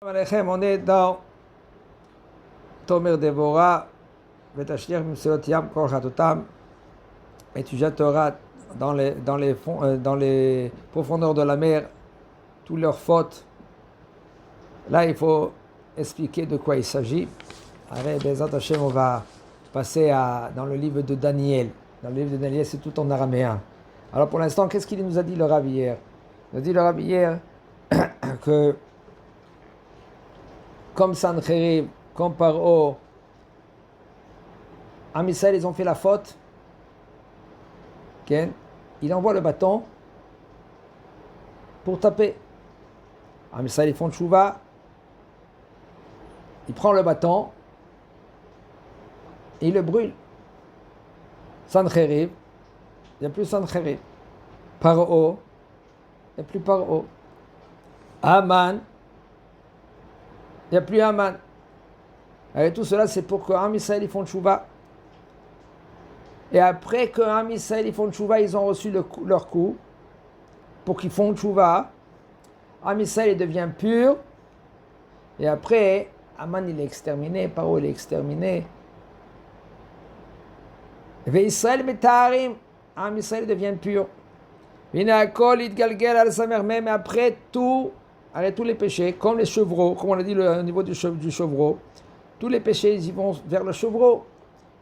Alechem, on est dans Tomer Devora, Vetashlir Mimseot Yam Kol Chatotam, et tu jetteras dans les profondeurs de la mer toutes leurs fautes. Là, il faut expliquer de quoi il s'agit. Allez, Bezat Hashem, on va passer dans le livre de Daniel. Dans le livre de Daniel, c'est tout en araméen. Alors pour l'instant, qu'est-ce qu'il nous a dit le Rav hier? Il nous a dit le Rav hier que comme Sancherib, comme Paro, Am Israël, ils ont fait la faute. Okay. Il envoie le bâton pour taper. Am Israël, ils font le chouva. Il prend le bâton et il le brûle. Sancherib, il n'y a plus Sancherib. Paro, il n'y a plus Paro. Aman, il n'y a plus Aman. Et tout cela, c'est pour que Am Israël, ils font le chouva. Et après que Am Israël, ils font le chouva, ils ont reçu leur coup. Pour qu'ils font le chouva, Am Israël, il devient pur. Et après, Aman, il est exterminé. Paro, il est exterminé. Et Israël, Metarim, Am Israël devient pur. Mais après tous les péchés, comme les chevreaux, comme on a dit au niveau du chevreau, tous les péchés, ils vont vers le chevreau.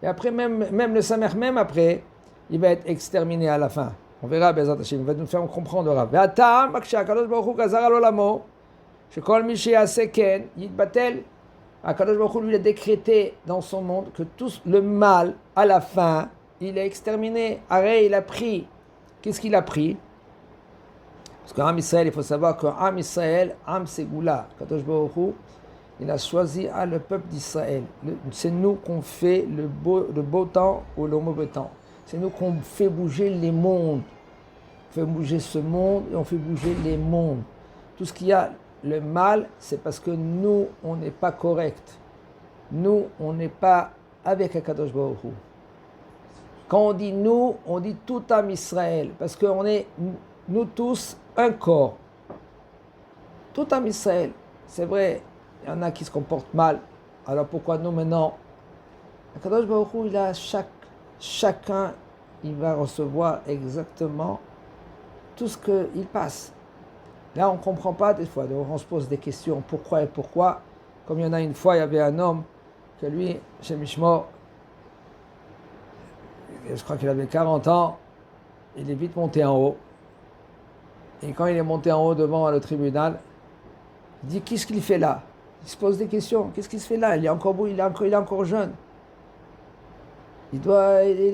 Et après, même le Samer, même après, il va être exterminé à la fin. On verra, Bezat Hashem, il va nous faire comprendre. Akadosh Baruch Hu lui a décrété dans son monde que tout le mal, à la fin, il est exterminé. Arrête, il a pris. Qu'est-ce qu'il a pris? Parce qu'Am Israël, il faut savoir qu'Am Israël, Am Segula, Akadosh Baruch Hu, il a choisi le peuple d'Israël. C'est nous qu'on fait le beau temps ou le mauvais temps. C'est nous qu'on fait bouger les mondes. On fait bouger ce monde et on fait bouger les mondes. Tout ce qu'il y a, le mal, c'est parce que nous, on n'est pas correct. Nous, on n'est pas avec Akadosh Baruch Hu. Quand on dit nous, on dit tout Am Israël. Parce qu'on est, nous tous, un corps. Tout Am Israël. C'est vrai. Il y en a qui se comportent mal. Alors pourquoi nous maintenant? Akadosh Baruch Hu, il a chacun, il va recevoir exactement tout ce qu'il passe. Là, on ne comprend pas des fois. Donc on se pose des questions. Pourquoi et pourquoi? Comme il y en a une fois, il y avait un homme que lui, chez Mishmor, je crois qu'il avait 40 ans, il est vite monté en haut. Et quand il est monté en haut devant le tribunal, il dit, qu'est-ce qu'il fait là? Il se pose des questions. Qu'est-ce qu'il se fait là? Il est encore beau, il est encore jeune. Il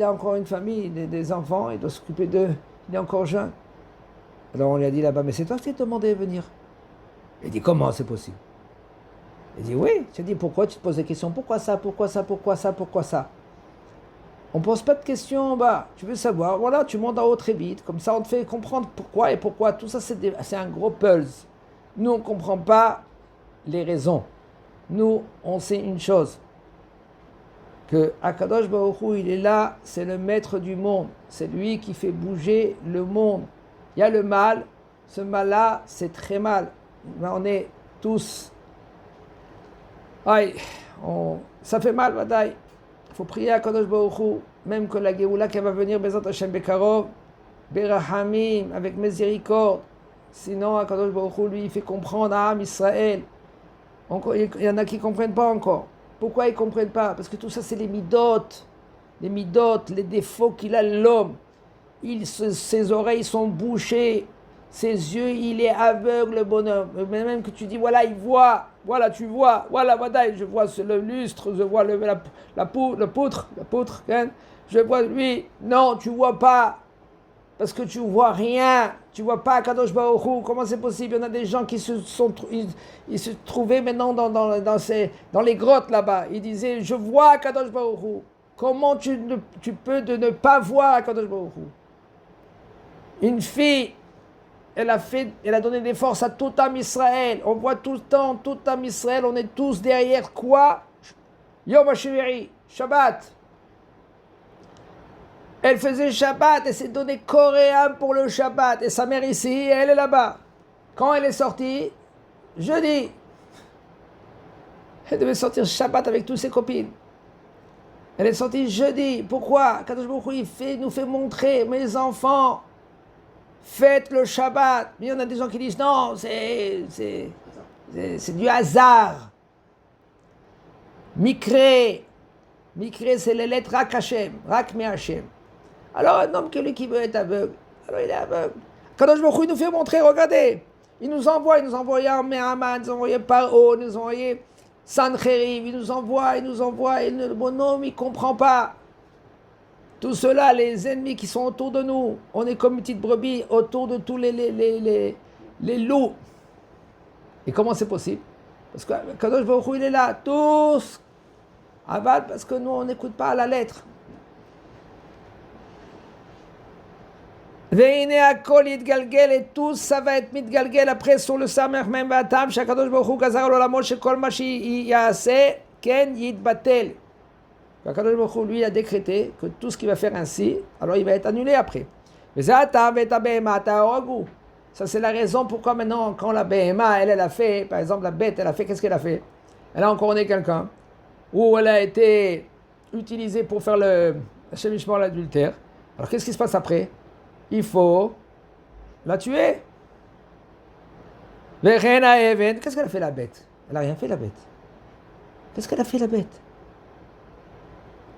a encore une famille, des enfants, il doit s'occuper d'eux. Il est encore jeune. Alors on lui a dit là-bas, mais c'est toi qui t'es demandé de venir. Il dit, comment c'est possible? Il dit, oui. Tu as dit, pourquoi tu te poses des questions? Pourquoi ça? Pourquoi ça? Pourquoi ça? Pourquoi ça? On ne pose pas de questions, tu veux savoir, voilà, tu montes en haut très vite, comme ça on te fait comprendre pourquoi et pourquoi. Tout ça, c'est un gros puzzle. Nous, on ne comprend pas les raisons. Nous, on sait une chose, que Akadosh Baruch Hu, il est là, c'est le maître du monde. C'est lui qui fait bouger le monde. Il y a le mal, ce mal-là, c'est très mal. Mais on est tous... Aïe, ça fait mal, Vadaï. Il faut prier à Akadosh Baruch Hu, même que la Géoula qui va venir, Bezat Hashem Bekarov, Berahamim, avec miséricorde. Sinon, Akadosh Baruch Hu, lui, il fait comprendre à Am Israël. Il y en a qui ne comprennent pas encore. Pourquoi ils ne comprennent pas? Parce que tout ça, c'est les midot, les défauts qu'il a l'homme. Ses oreilles sont bouchées, ses yeux, il est aveugle, le bonhomme. Même que tu dis, voilà, il voit, voilà, tu vois, voilà, je vois le lustre, je vois la poutre, hein? Je vois lui, non, tu ne vois pas. Parce que tu ne vois rien, tu ne vois pas Kadosh Baruch Hu. Comment c'est possible? Il y en a des gens qui se trouvaient maintenant dans les grottes là-bas. Ils disaient, je vois Kadosh Baruch Hu. Comment tu peux ne pas voir Kadosh Baruch Hu? Une fille, elle a donné des forces à tout Am Israël. On voit tout le temps, tout Am Israël, on est tous derrière quoi? Yom HaShiviri, Shabbat. Elle faisait Shabbat, elle s'est donnée corps et âme pour le Shabbat. Et sa mère ici, elle est là-bas. Quand elle est sortie, jeudi, Elle devait sortir Shabbat avec toutes ses copines. Elle est sortie jeudi. Pourquoi? Kadosh Baruch Hu, il nous fait montrer, mes enfants, faites le Shabbat. Mais il y en a des gens qui disent non, c'est du hasard. Mikre, c'est les lettres Rak Hashem, Rak Me Hashem. Alors un homme qui veut être aveugle, alors il est aveugle. Kadosh Baruch Hu, il nous fait montrer, regardez. Il nous envoie Mehaman, il nous envoie Paro, il nous envoie Sancheriv, il nous envoie, et le bonhomme, il ne comprend pas. Tout cela, les ennemis qui sont autour de nous, on est comme une petite brebis autour de tous les loups. Et comment c'est possible? Parce que Kadosh Baruch Hu, il est là, tous. Aval, parce que nous, on n'écoute pas à la lettre. Veine akol yitgalgel, et tout ça va être mitgalgel après sur le samech mem vatam shakadosh baruch hu gazar olamot shekol ma sheyaseh ken yitbatel. Kadosh baruch hu lui a décrété que tout ce qu'il va faire ainsi, alors il va être annulé après. Ça c'est la raison pourquoi maintenant quand la BMA elle a fait, par exemple la bête elle a fait, qu'est-ce qu'elle a fait? Elle a encorné quelqu'un ou elle a été utilisée pour faire le chemichement, l'adultère. Alors qu'est-ce qui se passe après? Il faut la tuer. Qu'est-ce qu'elle a fait la bête? Elle n'a rien fait la bête. Qu'est-ce qu'elle a fait la bête?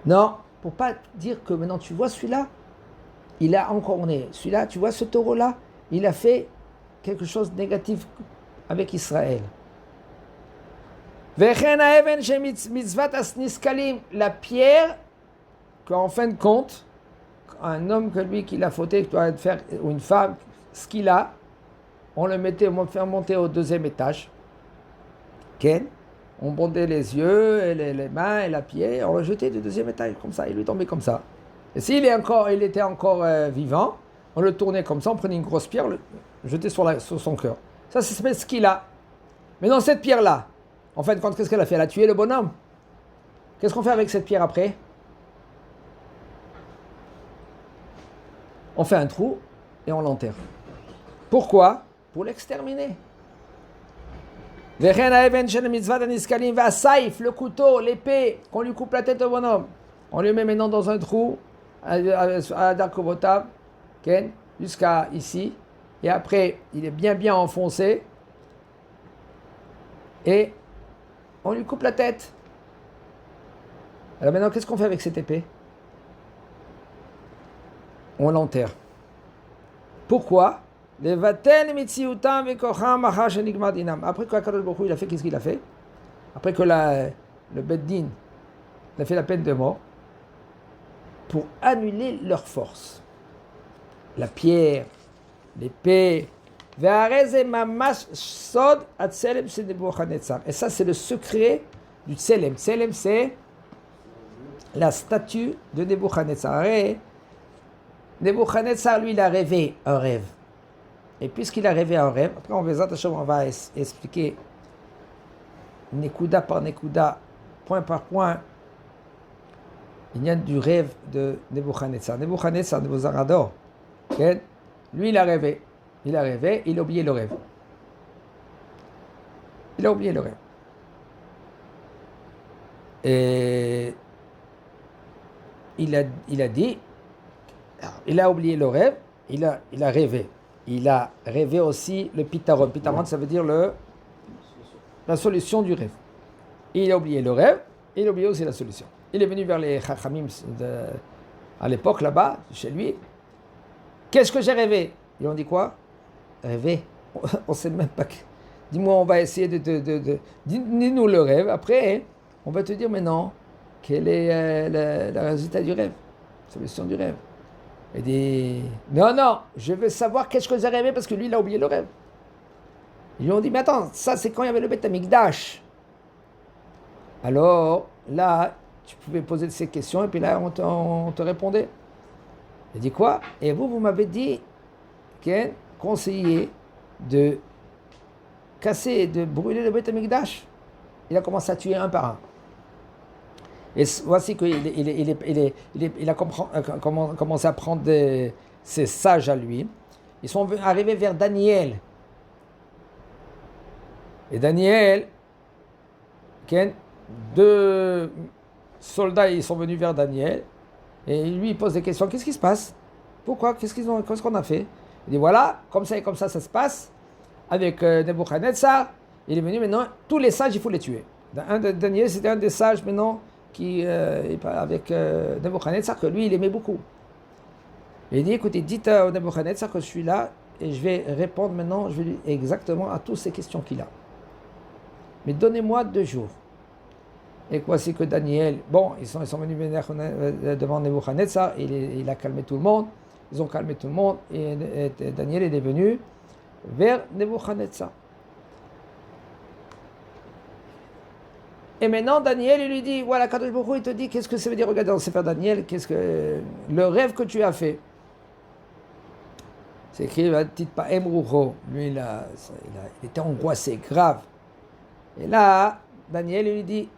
Non, pour pas dire que maintenant tu vois celui-là, il a encorné. Celui-là, tu vois ce taureau-là, il a fait quelque chose de négatif avec Israël. La pierre, qu'en fin de compte, un homme que lui qui l'a fauté, qui doit faire, ou une femme, ce qu'il a, on le mettait, on le fait monter au 2e étage. Ken, on bondait les yeux, et les mains et la pied, on le jetait du 2e étage comme ça, il lui tombait comme ça. Et s'il était encore vivant, on le tournait comme ça, on prenait une grosse pierre, on le jetait sur son cœur. Ça s'appelle ce qu'il a. Mais dans cette pierre-là, en fin de compte, qu'est-ce qu'elle a fait? Elle a tué le bonhomme. Qu'est-ce qu'on fait avec cette pierre après? On fait un trou et on l'enterre. Pourquoi? Pour l'exterminer. Le couteau, l'épée, qu'on lui coupe la tête au bonhomme. On lui met maintenant dans un trou, à Darkovotav, jusqu'à ici. Et après, il est bien enfoncé. Et on lui coupe la tête. Alors maintenant, qu'est-ce qu'on fait avec cette épée? On l'enterre. Pourquoi? Après que Akadosh Baruch Hu, il a fait, qu'est-ce qu'il a fait? Après que le Beddin a fait la peine de mort, pour annuler leur force. La pierre, l'épée. Et ça, c'est le secret du Tselem. Tselem, c'est la statue de Nebuchadnezzar. Nebuchadnezzar, lui, il a rêvé un rêve. Et puisqu'il a rêvé un rêve, après on va expliquer Nekuda par Nekuda, point par point, il y a du rêve de Nebuchadnezzar. Nebuchadnezzar, lui, il a rêvé. Il a oublié le rêve. Et il a dit, il a oublié le rêve, il a rêvé. Il a rêvé aussi le pitaron. Pitaron, ça veut dire la solution du rêve. Il a oublié le rêve, et il a oublié aussi la solution. Il est venu vers les Chachamim à l'époque, là-bas, chez lui. Qu'est-ce que j'ai rêvé? Ils ont dit quoi? Rêver? On ne sait même pas. Dis-moi, on va essayer de dis-nous le rêve. Après, on va te dire maintenant quel est le résultat du rêve, la solution du rêve. Il dit, non, je veux savoir qu'est-ce que j'ai rêvé parce que lui, il a oublié le rêve. Ils lui ont dit, mais attends, ça c'est quand il y avait le Beth Amikdash. Alors, là, tu pouvais poser ces questions et puis là, on te répondait. Il dit quoi? Et vous m'avez dit qu'un conseiller de casser et de brûler le Beth Amikdash. Il a commencé à tuer un par un. Et voici qu'il a commencé à prendre ses sages à lui. Ils sont arrivés vers Daniel. Et Daniel, Ken, deux soldats ils sont venus vers Daniel et lui il pose des questions. Qu'est-ce qui se passe? Pourquoi? Qu'est-ce qu'on a fait? Il dit voilà, comme ça et comme ça se passe avec Nebuchadnezzar. Il est venu maintenant, tous les sages il faut les tuer. Daniel c'était un des sages maintenant qui avec Nebuchadnezzar que lui il aimait beaucoup. Et il dit écoutez, dites à Nebuchadnezzar que je suis là et je vais répondre maintenant, je vais lui exactement à toutes ces questions qu'il a. Mais donnez-moi 2 jours. Et voici que Daniel, bon, ils sont venus devant Nebuchadnezzar, il a calmé tout le monde, ils ont calmé tout le monde, et Daniel est venu vers Nebuchadnezzar. Et maintenant, Daniel, il lui dit, voilà, Kadosh Baruch Hu, il te dit, qu'est-ce que ça veut dire, regarde dans le Sefer Daniel, qu'est-ce que le rêve que tu as fait. C'est écrit, dites pas Emrucho, lui, il était angoissé, grave. Et là, Daniel lui dit,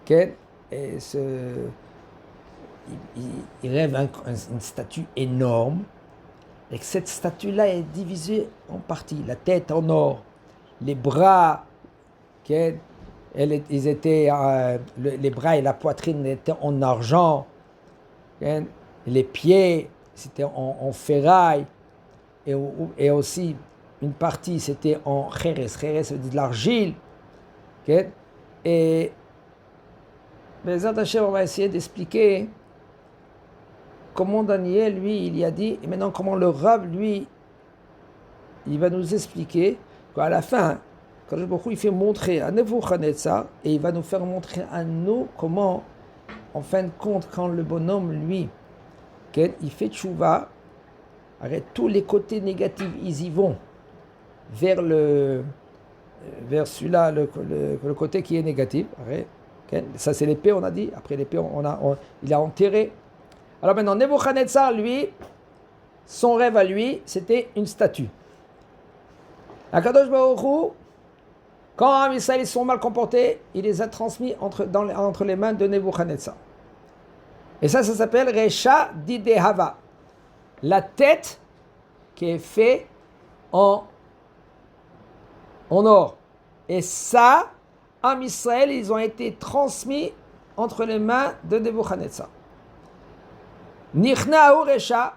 il rêve une statue énorme, et que cette statue-là est divisée en parties. La tête en or, les bras, ils étaient, les bras et la poitrine étaient en argent, les pieds, c'était en ferraille, et aussi une partie, c'était en chéres. Chéres, ça veut dire de l'argile. Et Bezrat Hashem, on va essayer d'expliquer comment Daniel, lui, il y a dit, et maintenant comment le Rav, lui, il va nous expliquer qu'à la fin, quand beaucoup il fait montrer à Nebuchadnezzar, et il va nous faire montrer à nous comment, en fin de compte, quand le bonhomme, lui, il fait tchouva, arrête tous les côtés négatifs, ils y vont vers celui-là, le côté qui est négatif. Arrête. Ça c'est l'épée, on a dit. Après l'épée, il a enterré. Alors maintenant, Nebuchadnezzar, lui, son rêve à lui, c'était une statue. Akadosh Baruch Hu, quand les Israéliens sont mal comportés, il les a transmis entre les mains de Nebuchadnezzar. Et ça s'appelle Recha Didehava. La tête qui est faite en or. Et ça, en Israël, ils ont été transmis entre les mains de Nebuchadnezzar. Nichna Recha,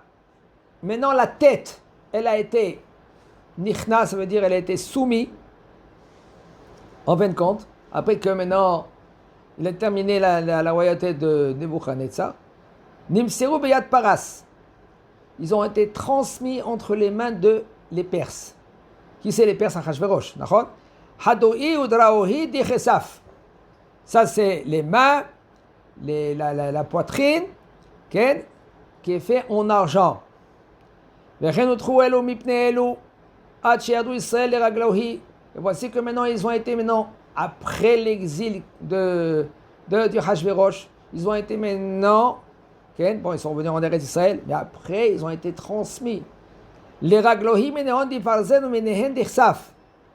maintenant la tête, elle a été, Nichna, ça veut dire elle a été soumise, en fin de compte, après que maintenant, il a terminé la royauté de Nebuchadnezzar. Nimseru Beyad Paras, ils ont été transmis entre les mains de les Perses. Qui c'est les Perses? Achashverosh, d'accord? Hadoi udraohi dichesaf. Ça c'est les mains, la poitrine, qui est fait en argent. Et voici que maintenant ils ont été après l'exil du Hachvérosh, ils ont été maintenant, bon ils sont venus en Eretz Israël, mais après ils ont été transmis. Les raglohim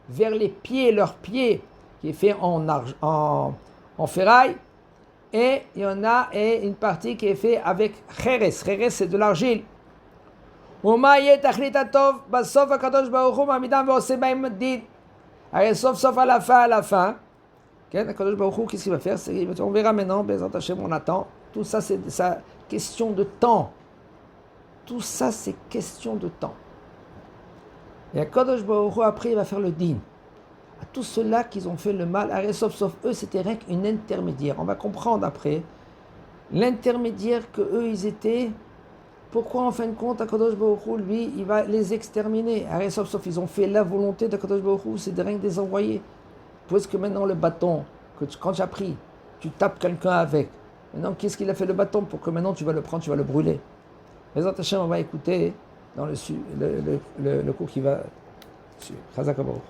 vers les pieds, leurs pieds, qui est fait en ferraille, et il y en a une partie qui est faite avec chéres. Chéres, c'est de l'argile. Allez, sauf à la fin. Qu'est-ce qu'il va faire? On verra maintenant, on attend. Tout ça, c'est question de temps. Tout ça, c'est question de temps. Et Akadosh Baruch Hu, après, il va faire le din. À tous ceux-là qui ont fait le mal, sauf eux, c'était rien qu'une intermédiaire. On va comprendre après. L'intermédiaire que eux, ils étaient. Pourquoi, en fin de compte, Akadosh Baruch Hu, lui, il va les exterminer. Sauf, ils ont fait la volonté d'Akadosh Baruch Hu, c'est de rien que des envoyés. Puisque maintenant, le bâton, quand tu as pris, tu tapes quelqu'un avec. Maintenant, qu'est-ce qu'il a fait le bâton pour que maintenant tu vas le prendre, tu vas le brûler? Les autres, on va écouter dans le cours qui va suivre. Chazak Baruch.